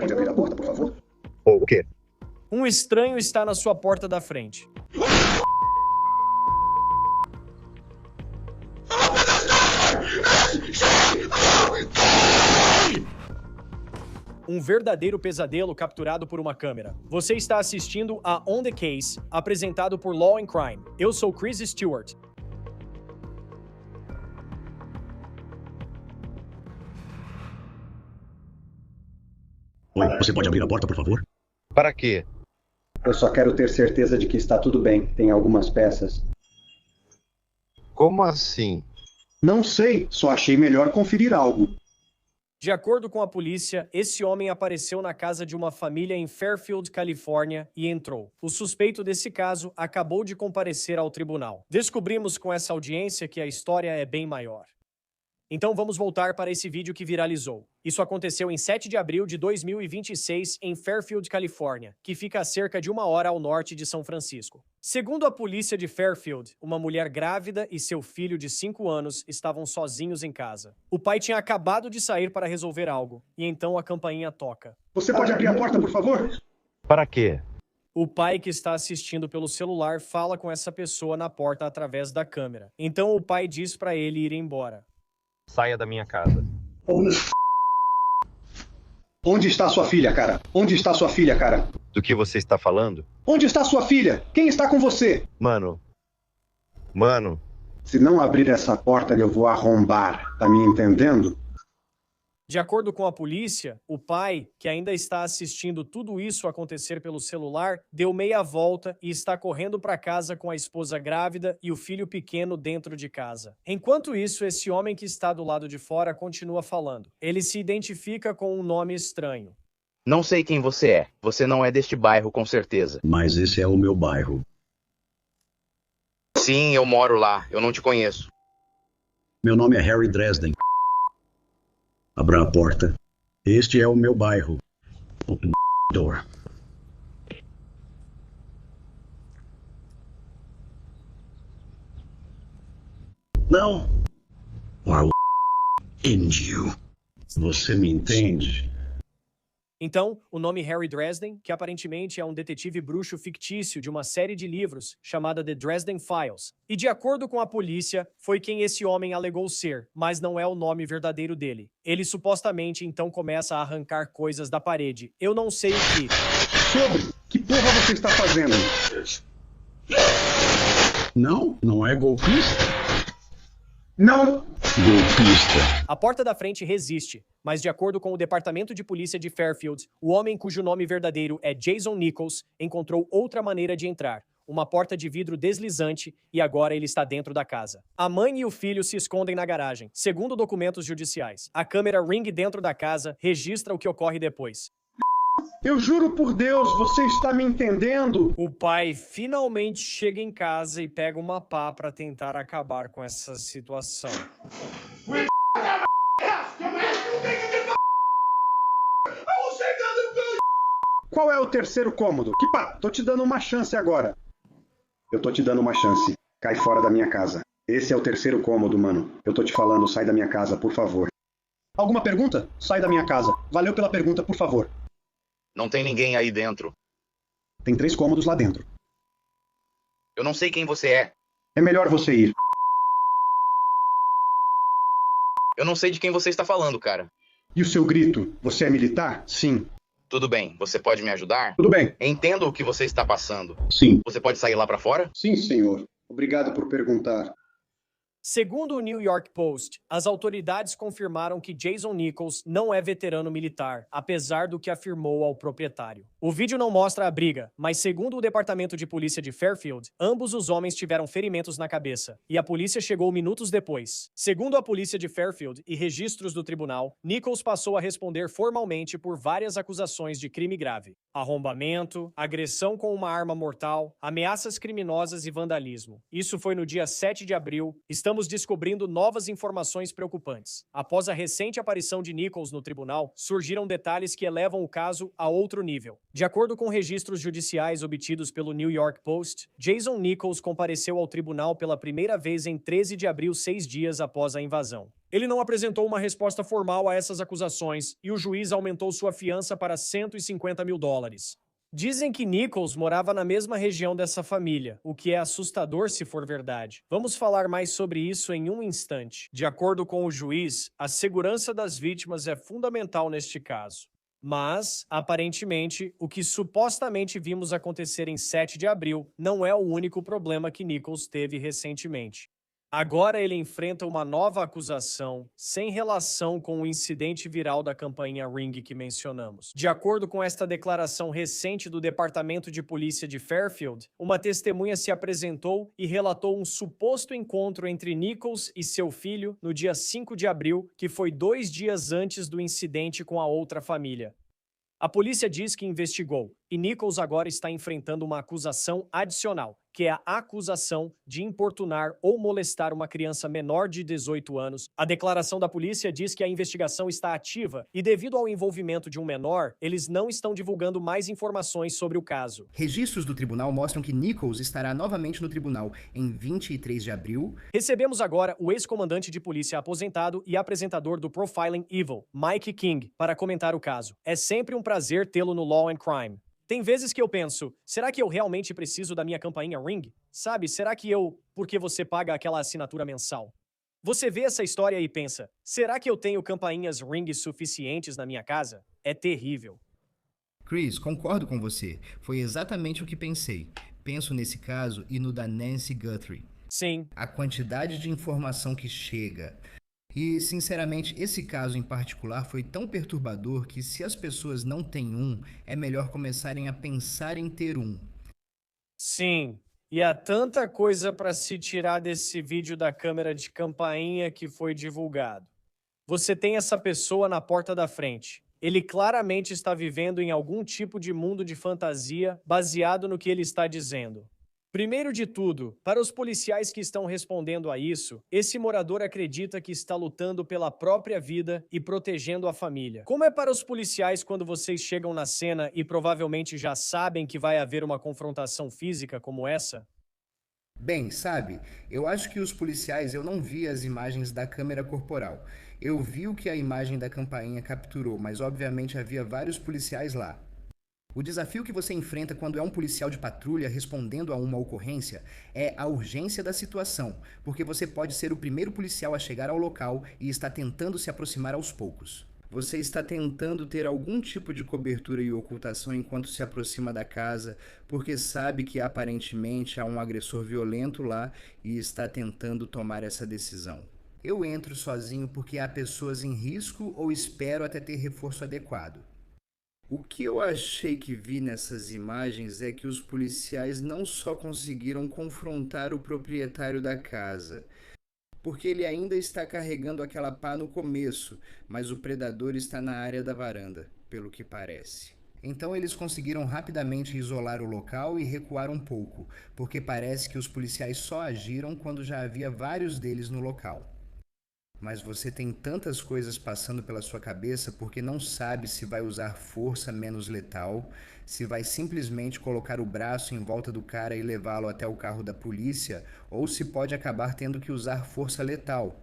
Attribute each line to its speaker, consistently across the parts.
Speaker 1: pode abrir a porta, por favor?
Speaker 2: Oh, o quê?
Speaker 3: Um estranho está na sua porta da frente. Um verdadeiro pesadelo capturado por uma câmera. Você está assistindo a On the Case, apresentado por Law and Crime. Eu sou Chris Stewart.
Speaker 1: Oi, você pode abrir a porta, por favor?
Speaker 2: Para quê?
Speaker 4: Eu só quero ter certeza de que está tudo bem. Tem algumas peças.
Speaker 2: Como assim?
Speaker 1: Não sei, só achei melhor conferir algo.
Speaker 3: De acordo com a polícia, esse homem apareceu na casa de uma família em Fairfield, Califórnia, e entrou. O suspeito desse caso acabou de comparecer ao tribunal. Descobrimos com essa audiência que a história é bem maior. Então vamos voltar para esse vídeo que viralizou. Isso aconteceu em 7 de abril de 2026 em Fairfield, Califórnia, que fica a cerca de 1 hora ao norte de São Francisco. Segundo a polícia de Fairfield, uma mulher grávida e seu filho de 5 anos estavam sozinhos em casa. O pai tinha acabado de sair para resolver algo, e então a campainha toca.
Speaker 1: Você pode abrir a porta, por favor?
Speaker 2: Para quê?
Speaker 3: O pai que está assistindo pelo celular fala com essa pessoa na porta através da câmera. Então o pai diz para ele ir embora.
Speaker 2: Saia da minha casa.
Speaker 1: Onde está sua filha, cara? Onde está sua filha, cara?
Speaker 2: Do que você está falando?
Speaker 1: Onde está sua filha? Quem está com você?
Speaker 2: Mano.
Speaker 1: Se não abrir essa porta, eu vou arrombar. Tá me entendendo?
Speaker 3: De acordo com a polícia, o pai, que ainda está assistindo tudo isso acontecer pelo celular, deu meia volta e está correndo para casa com a esposa grávida e o filho pequeno dentro de casa. Enquanto isso, esse homem que está do lado de fora continua falando. Ele se identifica com um nome estranho.
Speaker 5: Não sei quem você é. Você não é deste bairro, com certeza.
Speaker 1: Mas esse é o meu bairro.
Speaker 5: Sim, eu moro lá. Eu não te conheço.
Speaker 1: Meu nome é Harry Dresden. Abra a porta. Este é o meu bairro. Open the door. Não. I'll end you. Você me entende?
Speaker 3: Então, o nome Harry Dresden, que aparentemente é um detetive bruxo fictício de uma série de livros chamada The Dresden Files. E de acordo com a polícia, foi quem esse homem alegou ser, mas não é o nome verdadeiro dele. Ele supostamente então começa a arrancar coisas da parede. Eu não sei o que.
Speaker 1: Sobre? Que porra você está fazendo? Não? Não é golpista? Não! Golpista.
Speaker 3: A porta da frente resiste, mas de acordo com o Departamento de Polícia de Fairfield, o homem cujo nome verdadeiro é Jason Nichols encontrou outra maneira de entrar, uma porta de vidro deslizante, e agora ele está dentro da casa. A mãe e o filho se escondem na garagem, segundo documentos judiciais. A câmera Ring dentro da casa registra o que ocorre depois.
Speaker 1: Eu juro por Deus, você está me entendendo?
Speaker 3: O pai finalmente chega em casa e pega uma pá para tentar acabar com essa situação.
Speaker 1: Qual é o terceiro cômodo? Que pá, tô te dando uma chance agora. Eu tô te dando uma chance. Cai fora da minha casa. Esse é o terceiro cômodo, mano. Eu tô te falando, sai da minha casa, por favor. Alguma pergunta? Sai da minha casa. Valeu pela pergunta, por favor.
Speaker 5: Não tem ninguém aí dentro.
Speaker 1: Tem 3 cômodos lá dentro.
Speaker 5: Eu não sei quem você é.
Speaker 1: É melhor você ir.
Speaker 5: Eu não sei de quem você está falando, cara.
Speaker 1: E o seu grito? Você é militar? Sim.
Speaker 5: Tudo bem, você pode me ajudar?
Speaker 1: Tudo bem.
Speaker 5: Entendo o que você está passando.
Speaker 1: Sim.
Speaker 5: Você pode sair lá pra fora?
Speaker 1: Sim, senhor. Obrigado por perguntar.
Speaker 3: Segundo o New York Post, as autoridades confirmaram que Jason Nichols não é veterano militar, apesar do que afirmou ao proprietário. O vídeo não mostra a briga, mas segundo o Departamento de Polícia de Fairfield, ambos os homens tiveram ferimentos na cabeça, e a polícia chegou minutos depois. Segundo a polícia de Fairfield e registros do tribunal, Nichols passou a responder formalmente por várias acusações de crime grave: arrombamento, agressão com uma arma mortal, ameaças criminosas e vandalismo. Isso foi no dia 7 de abril. Estamos descobrindo novas informações preocupantes. Após a recente aparição de Nichols no tribunal, surgiram detalhes que elevam o caso a outro nível. De acordo com registros judiciais obtidos pelo New York Post, Jason Nichols compareceu ao tribunal pela primeira vez em 13 de abril, 6 dias após a invasão. Ele não apresentou uma resposta formal a essas acusações e o juiz aumentou sua fiança para US$ 150 mil. Dizem que Nichols morava na mesma região dessa família, o que é assustador se for verdade. Vamos falar mais sobre isso em um instante. De acordo com o juiz, a segurança das vítimas é fundamental neste caso. Mas, aparentemente, o que supostamente vimos acontecer em 7 de abril não é o único problema que Nichols teve recentemente. Agora ele enfrenta uma nova acusação sem relação com o incidente viral da campainha Ring que mencionamos. De acordo com esta declaração recente do Departamento de Polícia de Fairfield, uma testemunha se apresentou e relatou um suposto encontro entre Nichols e seu filho no dia 5 de abril, que foi 2 dias antes do incidente com a outra família. A polícia diz que investigou, e Nichols agora está enfrentando uma acusação adicional, que é a acusação de importunar ou molestar uma criança menor de 18 anos. A declaração da polícia diz que a investigação está ativa e, devido ao envolvimento de um menor, eles não estão divulgando mais informações sobre o caso.
Speaker 6: Registros do tribunal mostram que Nichols estará novamente no tribunal em 23 de abril.
Speaker 3: Recebemos agora o ex-comandante de polícia aposentado e apresentador do Profiling Evil, Mike King, para comentar o caso. É sempre um prazer tê-lo no Law and Crime. Tem vezes que eu penso, será que eu realmente preciso da minha campainha Ring? Sabe, será que porque você paga aquela assinatura mensal? Você vê essa história e pensa, será que eu tenho campainhas Ring suficientes na minha casa? É terrível.
Speaker 6: Chris, concordo com você. Foi exatamente o que pensei. Penso nesse caso e no da Nancy Guthrie.
Speaker 3: Sim.
Speaker 6: A quantidade de informação que chega. E, sinceramente, esse caso em particular foi tão perturbador que, se as pessoas não têm um, é melhor começarem a pensar em ter um.
Speaker 3: Sim, e há tanta coisa para se tirar desse vídeo da câmera de campainha que foi divulgado. Você tem essa pessoa na porta da frente. Ele claramente está vivendo em algum tipo de mundo de fantasia baseado no que ele está dizendo. Primeiro de tudo, para os policiais que estão respondendo a isso, esse morador acredita que está lutando pela própria vida e protegendo a família. Como é para os policiais quando vocês chegam na cena e provavelmente já sabem que vai haver uma confrontação física como essa?
Speaker 6: Bem, sabe, eu acho que os policiais, eu não vi as imagens da câmera corporal. Eu vi o que a imagem da campainha capturou, mas obviamente havia vários policiais lá. O desafio que você enfrenta quando é um policial de patrulha respondendo a uma ocorrência é a urgência da situação, porque você pode ser o primeiro policial a chegar ao local e está tentando se aproximar aos poucos. Você está tentando ter algum tipo de cobertura e ocultação enquanto se aproxima da casa, porque sabe que aparentemente há um agressor violento lá e está tentando tomar essa decisão. Eu entro sozinho porque há pessoas em risco ou espero até ter reforço adequado. O que eu achei que vi nessas imagens é que os policiais não só conseguiram confrontar o proprietário da casa, porque ele ainda está carregando aquela pá no começo, mas o predador está na área da varanda, pelo que parece. Então eles conseguiram rapidamente isolar o local e recuar um pouco, porque parece que os policiais só agiram quando já havia vários deles no local. Mas você tem tantas coisas passando pela sua cabeça porque não sabe se vai usar força menos letal, se vai simplesmente colocar o braço em volta do cara e levá-lo até o carro da polícia, ou se pode acabar tendo que usar força letal.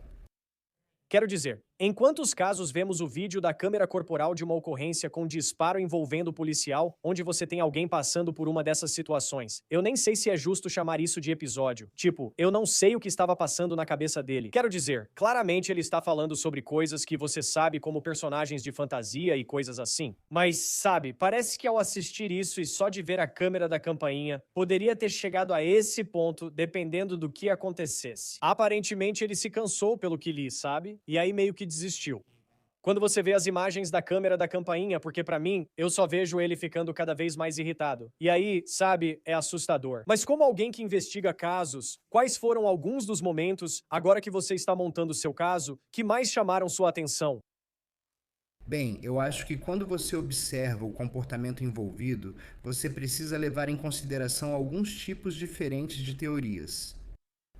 Speaker 3: Quero dizer, em quantos casos vemos o vídeo da câmera corporal de uma ocorrência com disparo envolvendo o policial, onde você tem alguém passando por uma dessas situações? Eu nem sei se é justo chamar isso de episódio. Tipo, eu não sei o que estava passando na cabeça dele. Quero dizer, claramente ele está falando sobre coisas que você sabe como personagens de fantasia e coisas assim. Mas, sabe, parece que ao assistir isso e só de ver a câmera da campainha, poderia ter chegado a esse ponto dependendo do que acontecesse. Aparentemente ele se cansou pelo que li, sabe? E aí meio que desistiu. Quando você vê as imagens da câmera da campainha, porque pra mim, eu só vejo ele ficando cada vez mais irritado. E aí, sabe, é assustador. Mas como alguém que investiga casos, quais foram alguns dos momentos, agora que você está montando o seu caso, que mais chamaram sua atenção?
Speaker 6: Bem, eu acho que quando você observa o comportamento envolvido, você precisa levar em consideração alguns tipos diferentes de teorias.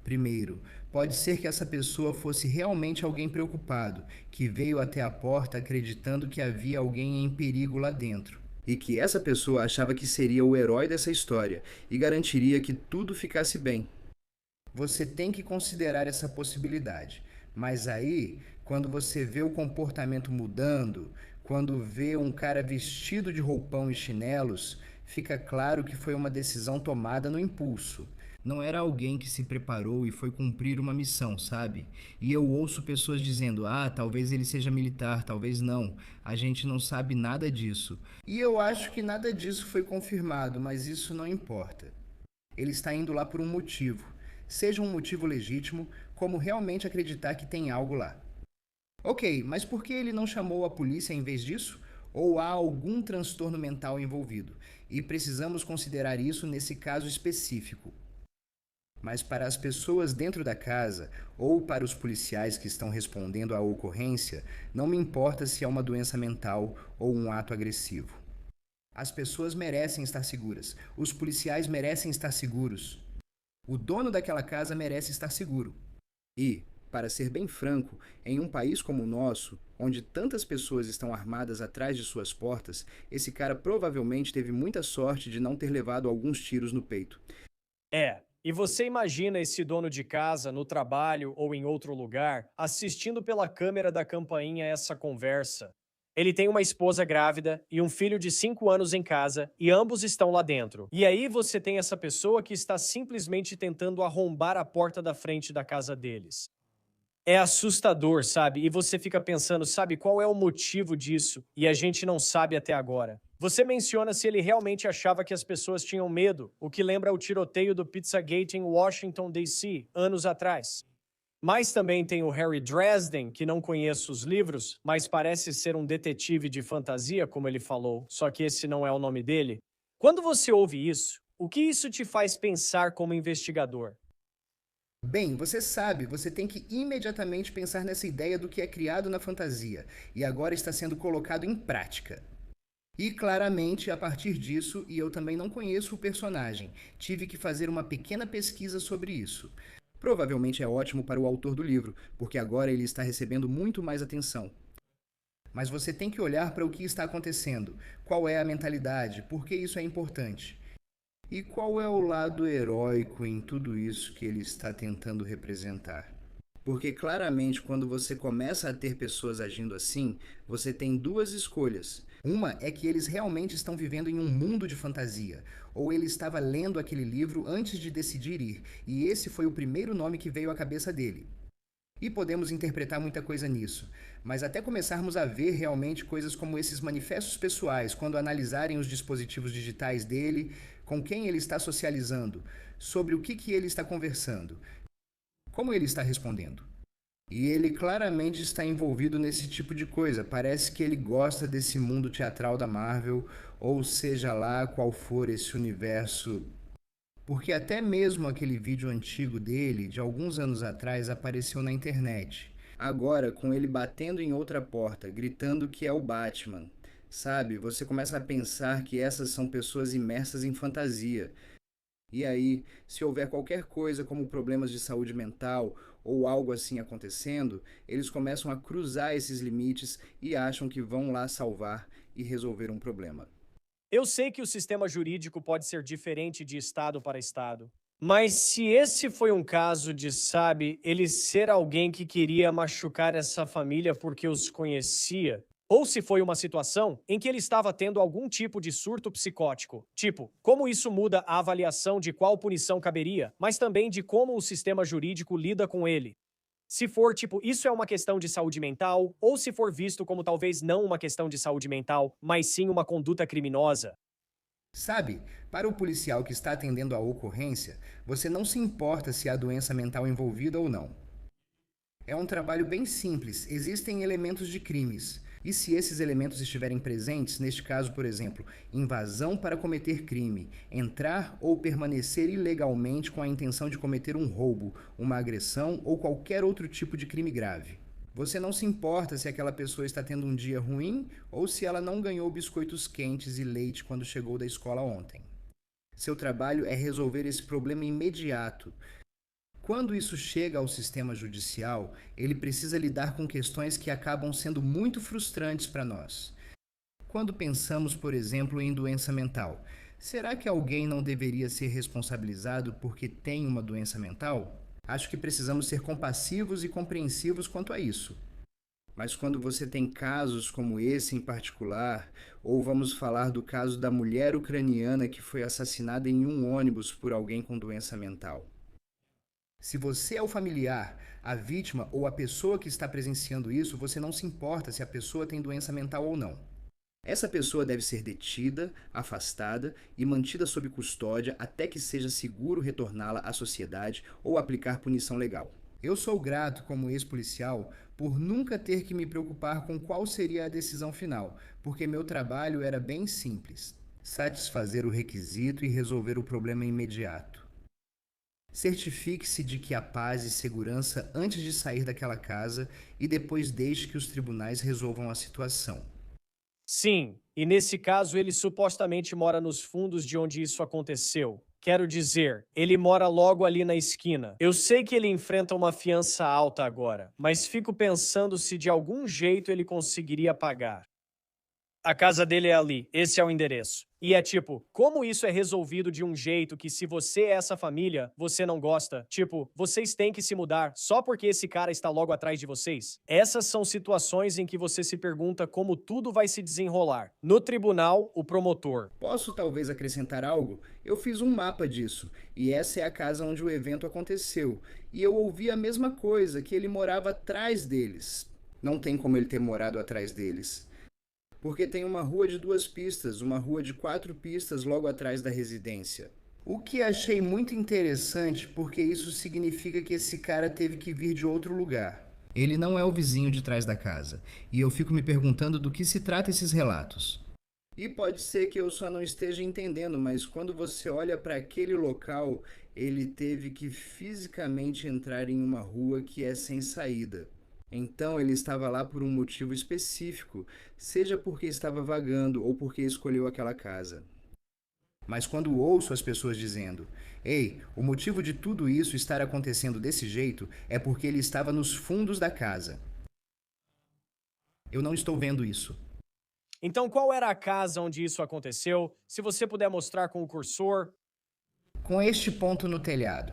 Speaker 6: Primeiro, pode ser que essa pessoa fosse realmente alguém preocupado, que veio até a porta acreditando que havia alguém em perigo lá dentro, e que essa pessoa achava que seria o herói dessa história e garantiria que tudo ficasse bem. Você tem que considerar essa possibilidade, mas aí, quando você vê o comportamento mudando, quando vê um cara vestido de roupão e chinelos, fica claro que foi uma decisão tomada no impulso. Não era alguém que se preparou e foi cumprir uma missão, sabe? E eu ouço pessoas dizendo, talvez ele seja militar, talvez não. A gente não sabe nada disso. E eu acho que nada disso foi confirmado, mas isso não importa. Ele está indo lá por um motivo. Seja um motivo legítimo, como realmente acreditar que tem algo lá. Ok, mas por que ele não chamou a polícia em vez disso? Ou há algum transtorno mental envolvido? E precisamos considerar isso nesse caso específico. Mas para as pessoas dentro da casa ou para os policiais que estão respondendo à ocorrência, não me importa se é uma doença mental ou um ato agressivo. As pessoas merecem estar seguras. Os policiais merecem estar seguros. O dono daquela casa merece estar seguro. E, para ser bem franco, em um país como o nosso, onde tantas pessoas estão armadas atrás de suas portas, esse cara provavelmente teve muita sorte de não ter levado alguns tiros no peito.
Speaker 3: E você imagina esse dono de casa, no trabalho ou em outro lugar, assistindo pela câmera da campainha essa conversa. Ele tem uma esposa grávida e um filho de 5 anos em casa, e ambos estão lá dentro. E aí você tem essa pessoa que está simplesmente tentando arrombar a porta da frente da casa deles. É assustador, sabe? E você fica pensando, sabe, qual é o motivo disso? E a gente não sabe até agora. Você menciona se ele realmente achava que as pessoas tinham medo, o que lembra o tiroteio do Pizzagate em Washington, D.C., anos atrás. Mas também tem o Harry Dresden, que não conheço os livros, mas parece ser um detetive de fantasia, como ele falou, só que esse não é o nome dele. Quando você ouve isso, o que isso te faz pensar como investigador?
Speaker 6: Bem, você sabe, você tem que imediatamente pensar nessa ideia do que é criado na fantasia e agora está sendo colocado em prática. E claramente, a partir disso, e eu também não conheço o personagem, tive que fazer uma pequena pesquisa sobre isso. Provavelmente é ótimo para o autor do livro, porque agora ele está recebendo muito mais atenção. Mas você tem que olhar para o que está acontecendo, qual é a mentalidade, por que isso é importante. E qual é o lado heróico em tudo isso que ele está tentando representar? Porque claramente quando você começa a ter pessoas agindo assim, você tem duas escolhas. Uma é que eles realmente estão vivendo em um mundo de fantasia, ou ele estava lendo aquele livro antes de decidir ir, e esse foi o primeiro nome que veio à cabeça dele. E podemos interpretar muita coisa nisso, mas até começarmos a ver realmente coisas como esses manifestos pessoais, quando analisarem os dispositivos digitais dele, com quem ele está socializando, sobre o que ele está conversando, como ele está respondendo. E ele claramente está envolvido nesse tipo de coisa, parece que ele gosta desse mundo teatral da Marvel, ou seja lá qual for esse universo. Porque até mesmo aquele vídeo antigo dele, de alguns anos atrás, apareceu na internet. Agora, com ele batendo em outra porta, gritando que é o Batman. Sabe, você começa a pensar que essas são pessoas imersas em fantasia. E aí, se houver qualquer coisa como problemas de saúde mental ou algo assim acontecendo, eles começam a cruzar esses limites e acham que vão lá salvar e resolver um problema.
Speaker 3: Eu sei que o sistema jurídico pode ser diferente de estado para estado, mas se esse foi um caso de, sabe, ele ser alguém que queria machucar essa família porque os conhecia, ou se foi uma situação em que ele estava tendo algum tipo de surto psicótico, tipo, como isso muda a avaliação de qual punição caberia, mas também de como o sistema jurídico lida com ele. Se for, tipo, isso é uma questão de saúde mental, ou se for visto como talvez não uma questão de saúde mental, mas sim uma conduta criminosa.
Speaker 6: Sabe, para o policial que está atendendo a ocorrência, você não se importa se há doença mental envolvida ou não. É um trabalho bem simples, existem elementos de crimes. E se esses elementos estiverem presentes, neste caso, por exemplo, invasão para cometer crime, entrar ou permanecer ilegalmente com a intenção de cometer um roubo, uma agressão ou qualquer outro tipo de crime grave. Você não se importa se aquela pessoa está tendo um dia ruim ou se ela não ganhou biscoitos quentes e leite quando chegou da escola ontem. Seu trabalho é resolver esse problema imediato. Quando isso chega ao sistema judicial, ele precisa lidar com questões que acabam sendo muito frustrantes para nós. Quando pensamos, por exemplo, em doença mental, será que alguém não deveria ser responsabilizado porque tem uma doença mental? Acho que precisamos ser compassivos e compreensivos quanto a isso. Mas quando você tem casos como esse em particular, ou vamos falar do caso da mulher ucraniana que foi assassinada em um ônibus por alguém com doença mental. Se você é o familiar, a vítima ou a pessoa que está presenciando isso, você não se importa se a pessoa tem doença mental ou não. Essa pessoa deve ser detida, afastada e mantida sob custódia até que seja seguro retorná-la à sociedade ou aplicar punição legal. Eu sou grato, como ex-policial, por nunca ter que me preocupar com qual seria a decisão final, porque meu trabalho era bem simples: satisfazer o requisito e resolver o problema imediato. Certifique-se de que há paz e segurança antes de sair daquela casa e depois deixe que os tribunais resolvam a situação.
Speaker 3: Sim, e nesse caso ele supostamente mora nos fundos de onde isso aconteceu. Quero dizer, ele mora logo ali na esquina. Eu sei que ele enfrenta uma fiança alta agora, mas fico pensando se de algum jeito ele conseguiria pagar. A casa dele é ali, esse é o endereço. E é tipo, como isso é resolvido de um jeito que se você é essa família, você não gosta? Tipo, vocês têm que se mudar só porque esse cara está logo atrás de vocês? Essas são situações em que você se pergunta como tudo vai se desenrolar. No tribunal, o promotor.
Speaker 6: Posso talvez acrescentar algo? Eu fiz um mapa disso, e essa é a casa onde o evento aconteceu. E eu ouvi a mesma coisa, que ele morava atrás deles. Não tem como ele ter morado atrás deles. Porque tem uma rua de 2 pistas, uma rua de 4 pistas logo atrás da residência. O que achei muito interessante, porque isso significa que esse cara teve que vir de outro lugar. Ele não é o vizinho de trás da casa, e eu fico me perguntando do que se trata esses relatos. E pode ser que eu só não esteja entendendo, mas quando você olha para aquele local, ele teve que fisicamente entrar em uma rua que é sem saída. Então ele estava lá por um motivo específico, seja porque estava vagando ou porque escolheu aquela casa. Mas quando ouço as pessoas dizendo: "Ei, o motivo de tudo isso estar acontecendo desse jeito é porque ele estava nos fundos da casa", eu não estou vendo isso.
Speaker 3: Então, qual era a casa onde isso aconteceu? Se você puder mostrar com o cursor.
Speaker 6: Com este ponto no telhado.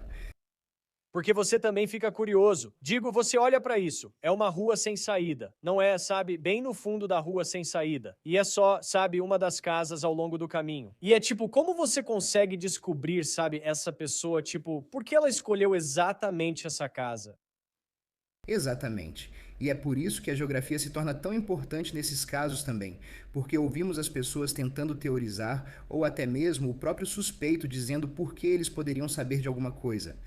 Speaker 3: Porque você também fica curioso. Digo, você olha para isso. É uma rua sem saída. Não é, sabe, bem no fundo da rua sem saída. E é só, sabe, uma das casas ao longo do caminho. E é tipo, como você consegue descobrir, sabe, essa pessoa, tipo, por que ela escolheu exatamente essa casa?
Speaker 6: Exatamente. E é por isso que a geografia se torna tão importante nesses casos também, porque ouvimos as pessoas tentando teorizar ou até mesmo o próprio suspeito dizendo por que eles poderiam saber de alguma coisa.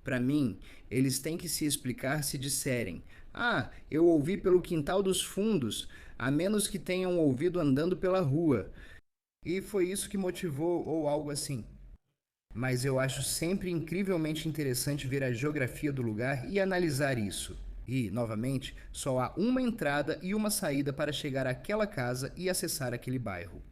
Speaker 6: Para mim, eles têm que se explicar se disserem: "Ah, eu ouvi pelo quintal dos fundos", a menos que tenham ouvido andando pela rua. E foi isso que motivou ou algo assim. Mas eu acho sempre incrivelmente interessante ver a geografia do lugar e analisar isso. E, novamente, só há uma entrada e uma saída para chegar àquela casa e acessar aquele bairro.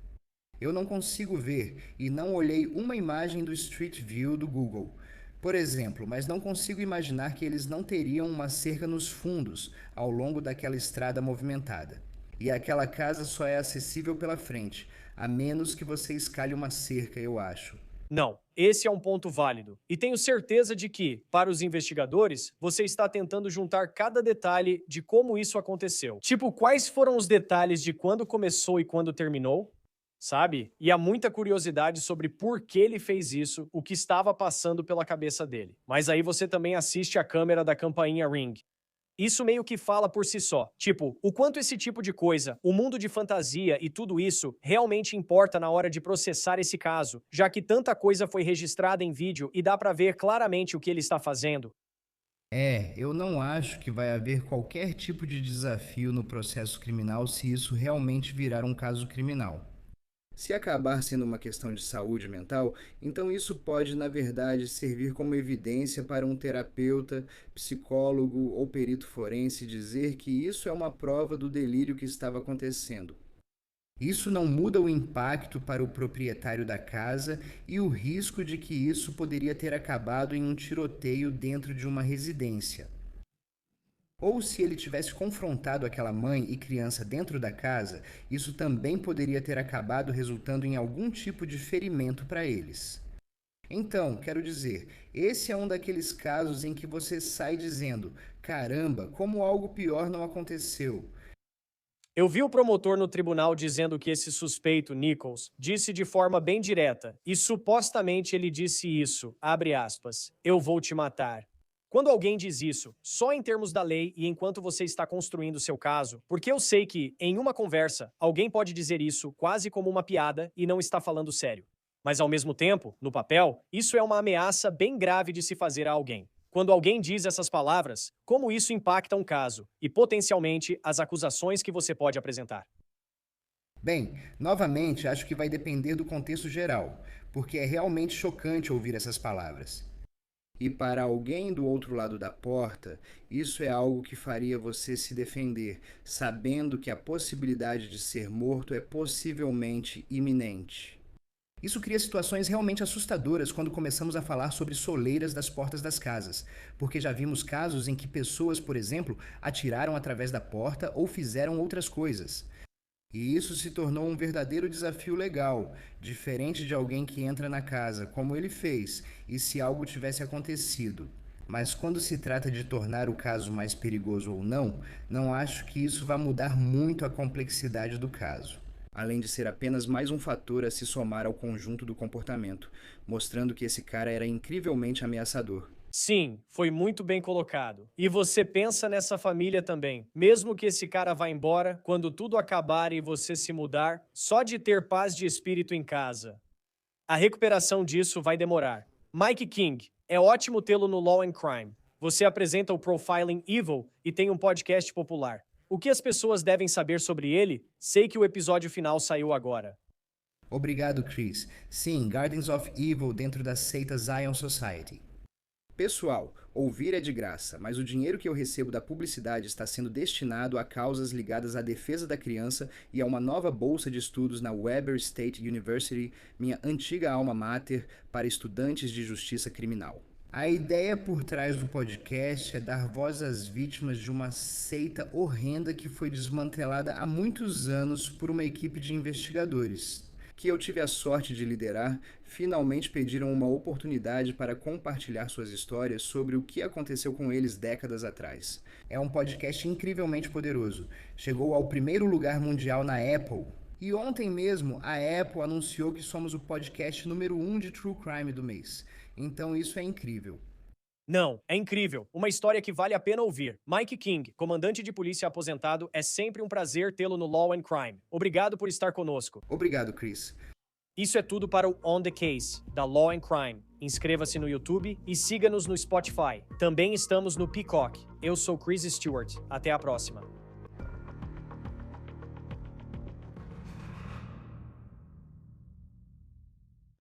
Speaker 6: Eu não consigo ver e não olhei uma imagem do Street View do Google, por exemplo, mas não consigo imaginar que eles não teriam uma cerca nos fundos, ao longo daquela estrada movimentada. E aquela casa só é acessível pela frente, a menos que você escale uma cerca, eu acho.
Speaker 3: Não, esse é um ponto válido. E tenho certeza de que, para os investigadores, você está tentando juntar cada detalhe de como isso aconteceu. Tipo, quais foram os detalhes de quando começou e quando terminou? Sabe? E há muita curiosidade sobre por que ele fez isso, o que estava passando pela cabeça dele. Mas aí você também assiste a câmera da campainha Ring. Isso meio que fala por si só. Tipo, o quanto esse tipo de coisa, o mundo de fantasia e tudo isso, realmente importa na hora de processar esse caso, já que tanta coisa foi registrada em vídeo e dá pra ver claramente o que ele está fazendo.
Speaker 6: Eu não acho que vai haver qualquer tipo de desafio no processo criminal se isso realmente virar um caso criminal. Se acabar sendo uma questão de saúde mental, então isso pode, na verdade, servir como evidência para um terapeuta, psicólogo ou perito forense dizer que isso é uma prova do delírio que estava acontecendo. Isso não muda o impacto para o proprietário da casa e o risco de que isso poderia ter acabado em um tiroteio dentro de uma residência. Ou se ele tivesse confrontado aquela mãe e criança dentro da casa, isso também poderia ter acabado resultando em algum tipo de ferimento para eles. Então, quero dizer, esse é um daqueles casos em que você sai dizendo: caramba, como algo pior não aconteceu.
Speaker 3: Eu vi o promotor no tribunal dizendo que esse suspeito, Nichols, disse de forma bem direta, e supostamente ele disse isso, abre aspas, eu vou te matar. Quando alguém diz isso, só em termos da lei e enquanto você está construindo seu caso, porque eu sei que, em uma conversa, alguém pode dizer isso quase como uma piada e não está falando sério. Mas ao mesmo tempo, no papel, isso é uma ameaça bem grave de se fazer a alguém. Quando alguém diz essas palavras, como isso impacta um caso e, potencialmente, as acusações que você pode apresentar?
Speaker 6: Bem, novamente, acho que vai depender do contexto geral, porque é realmente chocante ouvir essas palavras. E para alguém do outro lado da porta, isso é algo que faria você se defender, sabendo que a possibilidade de ser morto é possivelmente iminente. Isso cria situações realmente assustadoras quando começamos a falar sobre soleiras das portas das casas, porque já vimos casos em que pessoas, por exemplo, atiraram através da porta ou fizeram outras coisas. E isso se tornou um verdadeiro desafio legal, diferente de alguém que entra na casa, como ele fez, e se algo tivesse acontecido. Mas quando se trata de tornar o caso mais perigoso ou não, não acho que isso vá mudar muito a complexidade do caso. Além de ser apenas mais um fator a se somar ao conjunto do comportamento, mostrando que esse cara era incrivelmente ameaçador.
Speaker 3: Sim, foi muito bem colocado. E você pensa nessa família também. Mesmo que esse cara vá embora, quando tudo acabar e você se mudar, só de ter paz de espírito em casa. A recuperação disso vai demorar. Mike King, é ótimo tê-lo no Law and Crime. Você apresenta o Profiling Evil e tem um podcast popular. O que as pessoas devem saber sobre ele? Sei que o episódio final saiu agora.
Speaker 6: Obrigado, Chris. Sim, Gardens of Evil dentro da seita Zion Society. Pessoal, ouvir é de graça, mas o dinheiro que eu recebo da publicidade está sendo destinado a causas ligadas à defesa da criança e a uma nova bolsa de estudos na Weber State University, minha antiga alma mater, para estudantes de justiça criminal. A ideia por trás do podcast é dar voz às vítimas de uma seita horrenda que foi desmantelada há muitos anos por uma equipe de investigadores, que eu tive a sorte de liderar, finalmente pediram uma oportunidade para compartilhar suas histórias sobre o que aconteceu com eles décadas atrás. É um podcast incrivelmente poderoso. Chegou ao primeiro lugar mundial na Apple. E ontem mesmo, a Apple anunciou que somos o podcast número 1 de True Crime do mês. Então isso é incrível.
Speaker 3: Não, é incrível. Uma história que vale a pena ouvir. Mike King, comandante de polícia aposentado, é sempre um prazer tê-lo no Law and Crime. Obrigado por estar conosco.
Speaker 6: Obrigado, Chris.
Speaker 3: Isso é tudo para o On the Case, da Law and Crime. Inscreva-se no YouTube e siga-nos no Spotify. Também estamos no Peacock. Eu sou Chris Stewart. Até a próxima.